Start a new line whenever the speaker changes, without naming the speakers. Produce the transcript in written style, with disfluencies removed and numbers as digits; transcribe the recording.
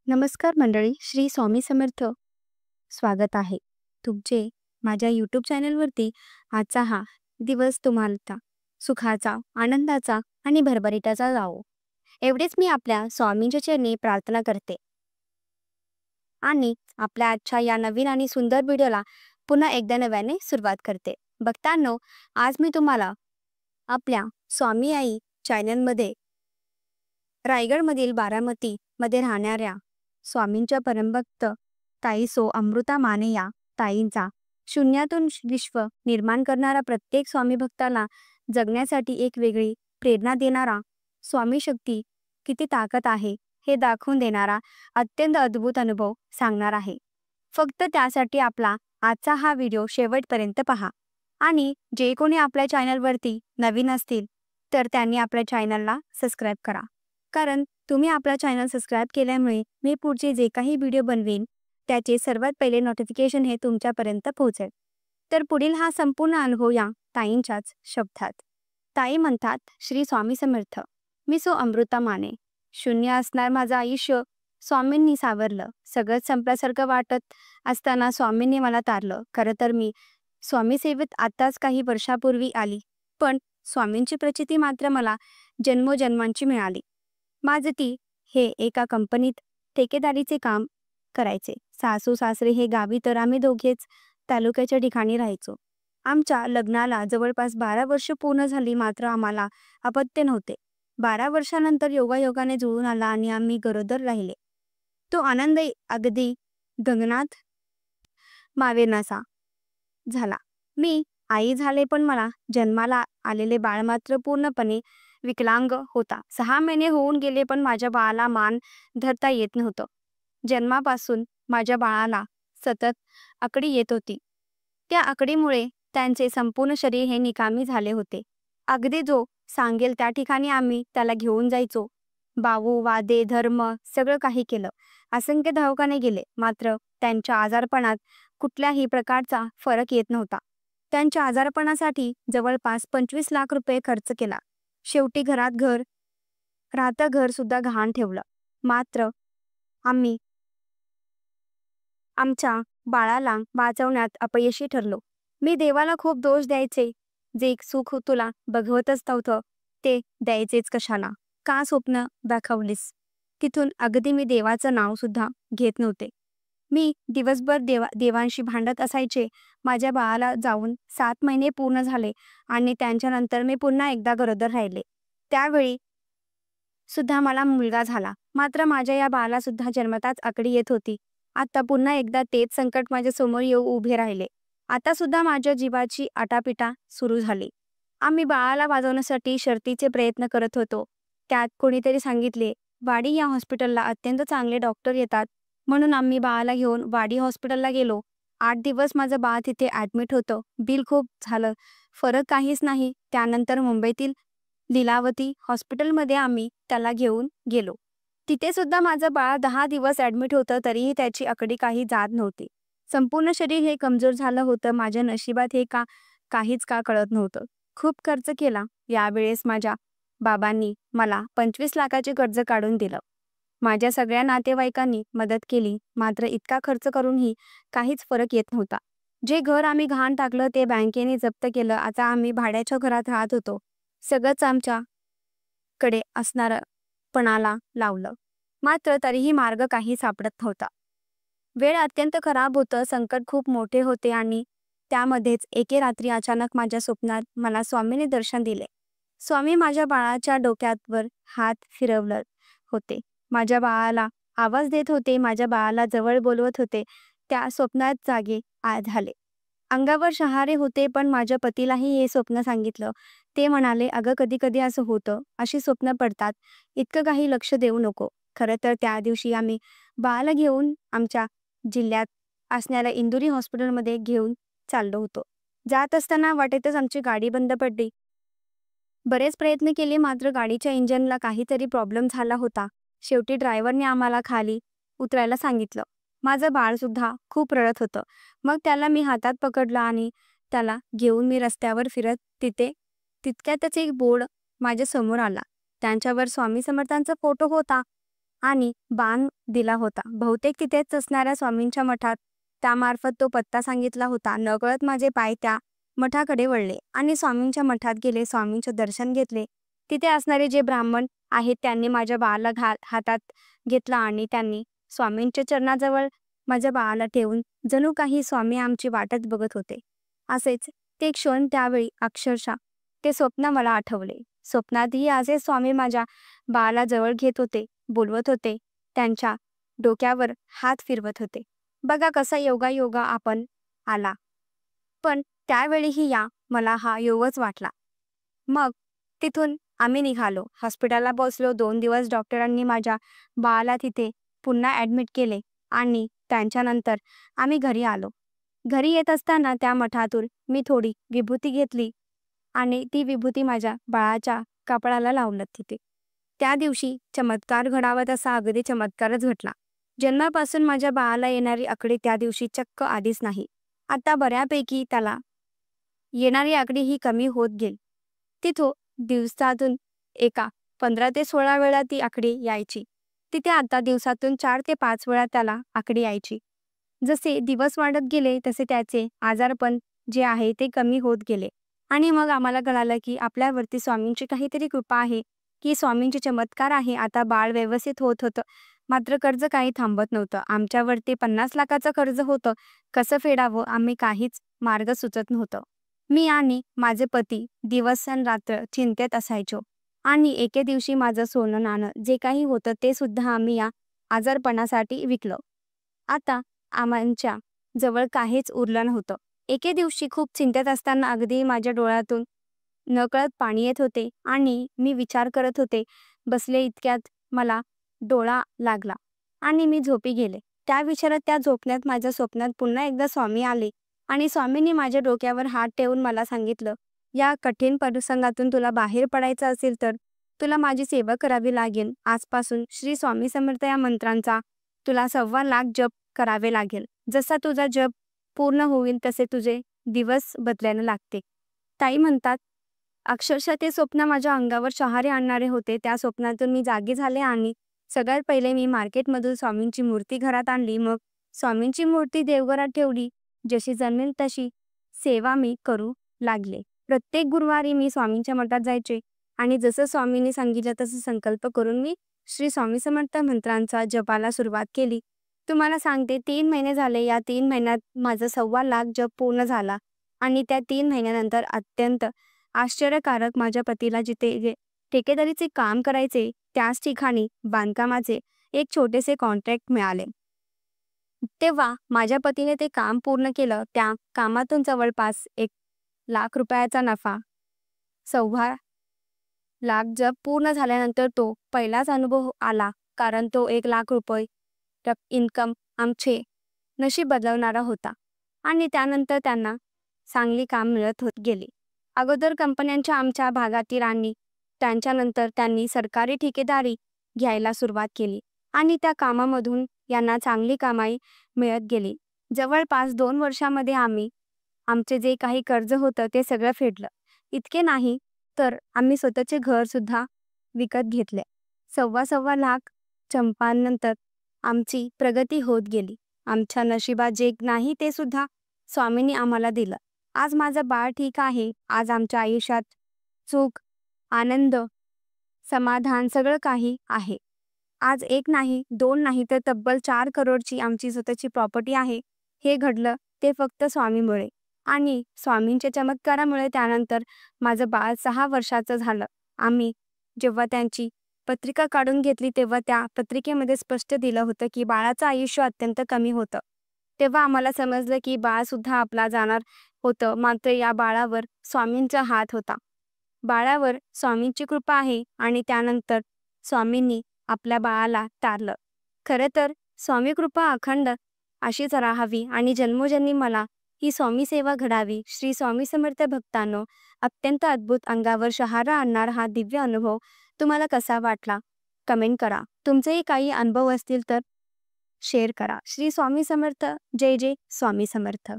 नमस्कार मंडळी, श्री स्वामी समर्थ. स्वागत आहे तुमचे माझ्या यूट्यूब चॅनलवरती. आजचा हा दिवस तुम्हाला सुखाचा, आनंदाचा आणि भरभराटीचा जावो, एवढेच मी आपल्या स्वामींच्या चरणी प्रार्थना करते. आणि आपल्या आजच्या या नवीन आणि सुंदर व्हिडिओला पुन्हा एकदा नव्याने सुरुवात करते. बघतांनो, आज मी तुम्हाला आपल्या स्वामी आई चॅनलमध्ये रायगडमधील बारामतीमध्ये राहणाऱ्या स्वामींच्या परमभक्त ताई सो अमृता माने या ताईंचा शून्यातून विश्व निर्माण करणारा, प्रत्येक स्वामी भक्ताला जगण्यासाठी एक वेगळी प्रेरणा देणारा, स्वामी शक्ती किती ताकद आहे हे दाखवून देणारा अत्यंत अद्भुत अनुभव सांगणार आहे. फक्त त्यासाठी आपला आजचा हा व्हिडिओ शेवटपर्यंत पहा. आणि जे कोणी आपल्या चॅनलवरती नवीन असतील तर त्यांनी आपल्या चॅनलला सबस्क्राईब करा, कारण तुम्ही आपला चॅनल सबस्क्राईब केल्यामुळे मी पुढचे जे काही व्हिडिओ बनवेन त्याचे सर्वात पहिले नोटिफिकेशन हे तुमच्यापर्यंत पोहोचेल. तर पुढील हा संपूर्ण अनुभव या ताईंच्याच शब्दात. ताई म्हणतात, श्री स्वामी समर्थ. मी सो अमृता माने. शून्य असणार माझं आयुष्य स्वामींनी सावरलं. सगळंच संपल्यासारखं वाटत असताना स्वामींनी मला तारलं. खरं तर मी स्वामी सेवेत आताच काही वर्षापूर्वी आली, पण स्वामींची प्रचिती मात्र मला जन्मोजन्मांची मिळाली. माझं ती हे एका कंपनीत ठेकेदारीचे काम करायचे. सासू सासरे हे गावी, तर आम्ही दोघेच तालुक्याच्या ठिकाणी राहायचो. आमच्या लग्नाला जवळपास 12 वर्ष पूर्ण झाली, मात्र आम्हाला अपत्य नव्हते. 12 वर्षानंतर योगायोगाने जुळून आला आणि आम्ही गरोदर राहिले. तो आनंद अगदी गगनात मावेनासा झाला. मी आई झाले, पण मला जन्माला आलेले बाळ मात्र पूर्णपणे विकलांग होता. 6 महिने होऊन गेले, पण माझ्या बाळाला मान धरता येत नव्हतं. जन्मापासून माझ्या बाळाला सतत आकडी येत होती. त्या आकडीमुळे त्यांचे संपूर्ण शरीर हे निकामी झाले होते. अगदी जो सांगेल त्या ठिकाणी आम्ही त्याला घेऊन जायचो. बावू, वादे, धर्म सगळं काही केलं. असंख्य दवाखाने गेले, मात्र त्यांच्या आजारपणात कुठल्याही प्रकारचा फरक येत नव्हता. त्यांच्या आजारपणासाठी जवळपास 25 लाख रुपये खर्च केला. शेवटी घरात राहतं घर सुद्धा गहाण ठेवलं. मात्र आम्ही आमच्या बाळाला वाचवण्यात अपयशी ठरलो. मी देवाला खूप दोष द्यायचे. जे सुख तुला बघवतच नव्हतं ते द्यायचेच कशाला? का स्वप्न दाखवलीस? तिथून अगदी मी देवाचं नाव सुद्धा घेत नव्हते. मी दिवसभर देवांशी भांडत असायचे. माझ्या बाळाला जाऊन 7 महिने पूर्ण झाले आणि त्यांच्यानंतर मी पुन्हा एकदा गरोदर राहिले. त्यावेळी सुद्धा मला मुलगा झाला, मात्र माझ्या या बाळाला सुद्धा जन्मताच आकडी येत होती. आता पुन्हा एकदा तेच संकट माझ्या समोर येऊ उभे राहिले. आता सुद्धा माझ्या जीवाची आटापिटा सुरू झाली. आम्ही बाळाला वाचवण्यासाठी शर्थीचे प्रयत्न करत होतो. त्यात कोणीतरी सांगितले, वाडी या हॉस्पिटलला अत्यंत चांगले डॉक्टर येतात, म्हणून आम्ही बाळाला घेऊन वाडी हॉस्पिटलला गेलो. 8 दिवस माझं बाळ तिथे ॲडमिट होतं. बिल खूप झालं, फरक काहीच नाही. त्यानंतर मुंबईतील लीलावती हॉस्पिटलमध्ये आम्ही त्याला घेऊन गेलो. तिथे सुद्धा माझं बाळ 10 दिवस ॲडमिट होतं, तरीही त्याची आकडी काही जात नव्हती. संपूर्ण शरीर हे कमजोर झालं होतं. माझ्या नशिबात हे काहीच कळत नव्हतं. खूप खर्च केला. यावेळेस माझ्या बाबांनी मला 25 लाखाचे कर्ज काढून दिलं. माझ्या सगळ्या नातेवाईकांनी मदत केली, मात्र इतका खर्च करूनही काहीच फरक येत नव्हता. जे घर आम्ही गहाण टाकलं ते बँकेने जप्त केलं. आता आम्ही भाड्याच्या घरात राहत होतो. सगळंच आमच्याकडे असणारं पणाला लावलं, मात्र तरीही मार्ग काही सापडत नव्हता. वेळ अत्यंत खराब होतं. संकट खूप मोठे होते आणि त्यामध्येच एके रात्री अचानक माझ्या स्वप्नात मला स्वामीने दर्शन दिले. स्वामी माझ्या बाळाच्या डोक्यावर हात फिरवत होते. माझ्या बाळाला आवाज देत होते. माझ्या बाळाला जवळ बोलवत होते. त्या स्वप्नात जागे झाले. अंगावर शहारे होते, पण माझ्या पतीलाही हे स्वप्न सांगितलं. ते म्हणाले, अगं कधी कधी असं होतं, अशी स्वप्न पडतात, इतकं काही लक्ष देऊ नको. खरं तर त्या दिवशी आम्ही बाळाला घेऊन आमच्या जिल्ह्यात असणाऱ्या इंदुरी हॉस्पिटलमध्ये घेऊन चाललो होतो. जात असताना वाटेतच आमची गाडी बंद पडली. बरेच प्रयत्न केले, मात्र गाडीच्या इंजिनला काहीतरी प्रॉब्लेम झाला होता. शेवटी ड्रायव्हरने आम्हाला खाली उतरायला सांगितलं. माझं बाळ सुद्धा खूप रडत होतं. मग त्याला मी हातात पकडलं आणि त्याला घेऊन मी रस्त्यावर फिरत तितक्यातच एक बोर्ड माझ्या समोर आला. त्यांच्यावर स्वामी समर्थांचा फोटो होता. आणि बाण दिला होता. बहुतेक तिथेच असणाऱ्या स्वामींच्या मठात त्यामार्फत तो पत्ता सांगितला होता. नकळत माझे पाय त्या मठाकडे वळले आणि स्वामींच्या मठात गेले. स्वामींचे दर्शन घेतले. तिथे असणारे जे ब्राह्मण आहेत त्यांनी माझ्या बाळाला हातात घेतला आणि त्यांनी स्वामींच्या चरणाजवळ माझ्या बाळाला ठेवून जणू काही स्वामी आमची वाटच बघत होते. असेच ते क्षण त्यावेळी अक्षरशः ते स्वप्न मला आठवले. स्वप्नातही असेच स्वामी माझ्या बाळाला जवळ घेत होते, बोलवत होते, त्यांच्या डोक्यावर हात फिरवत होते. बघा कसा योगायोगा आपण आला. पण त्यावेळीही मला हा योगच वाटला. मग तिथून आम्ही निघालो. हॉस्पिटलला पोहोचलो. 2 दिवस डॉक्टरांनी माझ्या बाळाला तिथे पुन्हा ॲडमिट केले आणि त्यांच्यानंतर आम्ही घरी आलो. घरी येत असताना त्या मठातून मी थोडी विभूती घेतली आणि ती विभूती माझ्या बाळाच्या कपाळाला लावलं तिथे. त्या दिवशी चमत्कार घडावा तसा अगदी चमत्कारच घडला. जन्मापासून माझ्या बाळाला येणारी आकडी त्या दिवशी चक्क आलीच नाही. आता बऱ्यापैकी त्याला येणारी आकडी ही कमी होत गेली. तिथं दिवसातून 15 ते 16 वेळा ती आकडी यायची. तिथे आता दिवसातून 4 ते 5 वेळा त्याला आकडी यायची. जसे दिवस वाढत गेले तसे त्याचे आजारपण जे आहे ते कमी होत गेले आणि मग आम्हाला कळालं की आपल्यावरती स्वामींची काहीतरी कृपा आहे, की स्वामींचे चमत्कार आहे. आता बाळ व्यवस्थित होत होतं. मात्र कर्ज काही थांबत नव्हतं. आमच्यावरती 50 लाखाचं कर्ज होतं. कसं फेडावं आम्ही काहीच मार्ग सुचत नव्हतं. मी आणि माझे पती दिवसरात्र चिंतेत असायचो आणि एके दिवशी माझं सोनं नाणं जे काही होतं ते सुद्धा आम्ही या आजारपणासाठी विकलं. आता आमच्या जवळ काहीच उरलं नव्हतं. एके दिवशी खूप चिंतेत असताना अगदी माझ्या डोळ्यातून नकळत पाणी येत होते आणि मी विचार करत होते. बसले इतक्यात मला डोळा लागला आणि मी झोपी गेले. त्या विचारात त्या झोपण्यात माझ्या स्वप्नात पुन्हा एकदा स्वामी आले आणि स्वामींनी माझ्या डोक्यावर हात ठेवून मला सांगितलं, या कठीण प्रसंगातून तुला बाहेर पडायचं असेल तर तुला माझी सेवा करावी लागेल. आजपासून श्री स्वामी समर्थ या मंत्रांचा तुला 1.25 लाख जप करावे लागेल. जसा तुझा जप पूर्ण होईल तसे तुझे दिवस बदलायला लागते. ताई म्हणतात, अक्षरशः ते स्वप्न माझ्या अंगावर शहारे आणणारे होते. त्या स्वप्नातून मी जागी झाले आणि सगळ्यात पहिले मी मार्केटमधून स्वामींची मूर्ती घरात आणली. मग स्वामींची मूर्ती देवघरात ठेवली. जशी जमेल तशी सेवा मी करू लागले. प्रत्येक गुरुवारी मी स्वामींच्या मठात जायचे आणि जसं स्वामींनी सांगितलं तसं संकल्प करून मी श्री स्वामी समर्थ मंत्रांचा जपाला सुरुवात केली. तुम्हाला सांगते 3 महिने झाले. या 3 महिन्यात माझं 1.25 लाख जप पूर्ण झाला आणि त्या 3 महिन्यानंतर अत्यंत आश्चर्यकारक माझ्या पतीला जिथे जे ठेकेदारीचे काम करायचे त्याच ठिकाणी बांधकामाचे एक छोटेसे कॉन्ट्रॅक्ट मिळाले. तेव्हा माझ्या पतीने ते काम पूर्ण केलं. त्या कामातून जवळपास 1 लाख रुपयाचा नफा. 1.25 लाख जप पूर्ण झाल्यानंतर तो पहिलाच अनुभव आला, कारण तो 1 लाख रुपये इन्कम आमचे नशीब बदलणारा होता आणि त्यानंतर त्यांना चांगली काम मिळत होत गेले. अगोदर कंपन्यांच्या आमच्या भागातील आणि त्यांच्यानंतर त्यांनी सरकारी ठेकेदारी घ्यायला सुरुवात केली आणि त्या कामामधून यांना चांगली कमाई मिळत गेली. जवळपास 2 वर्षांमध्ये आम्ही आमचे जे काही कर्ज होतं ते सगळं फेडलं. इतके नाही तर आम्ही स्वतःचे घर सुद्धा विकत घेतले. 1.25 लाख चंपानंतर आमची प्रगती होत गेली. आमच्या नशिबात जे नाही ते सुद्धा स्वामींनी आम्हाला दिलं. आज माझं बाळ ठीक आहे. आज आमच्या आयुष्यात सुख, आनंद, समाधान सगळं काही आहे. आज 1 नाही, 2 नाही तर तब्बल 4 करोडची आमची स्वतःची प्रॉपर्टी आहे. हे घडलं ते फक्त स्वामीमुळे आणि स्वामींच्या चमत्कारामुळे. त्यानंतर माझं बाळ 6 वर्षाचं झालं. आम्ही जेव्हा त्यांची पत्रिका काढून घेतली तेव्हा त्या पत्रिकेमध्ये स्पष्ट दिलं होतं की बाळाचं आयुष्य अत्यंत कमी होतं. तेव्हा आम्हाला समजलं की बाळ सुद्धा आपला जाणार होतं. मात्र या बाळावर स्वामींचा हात होता. बाळावर स्वामींची कृपा आहे आणि त्यानंतर स्वामींनी आपल्या बाळाला तारलं. खरं तर स्वामी कृपा अखंड अशीच राहावी आणि जन्मोजन्मी मला ही स्वामी सेवा घडावी. श्री स्वामी समर्थ भक्तांनो, अत्यंत अद्भुत अंगावर शहारा आणणारा हा दिव्य अनुभव तुम्हाला कसा वाटला कमेंट करा. तुमचेही काही अनुभव असतील तर शेअर करा. श्री स्वामी समर्थ. जय जय स्वामी समर्थ.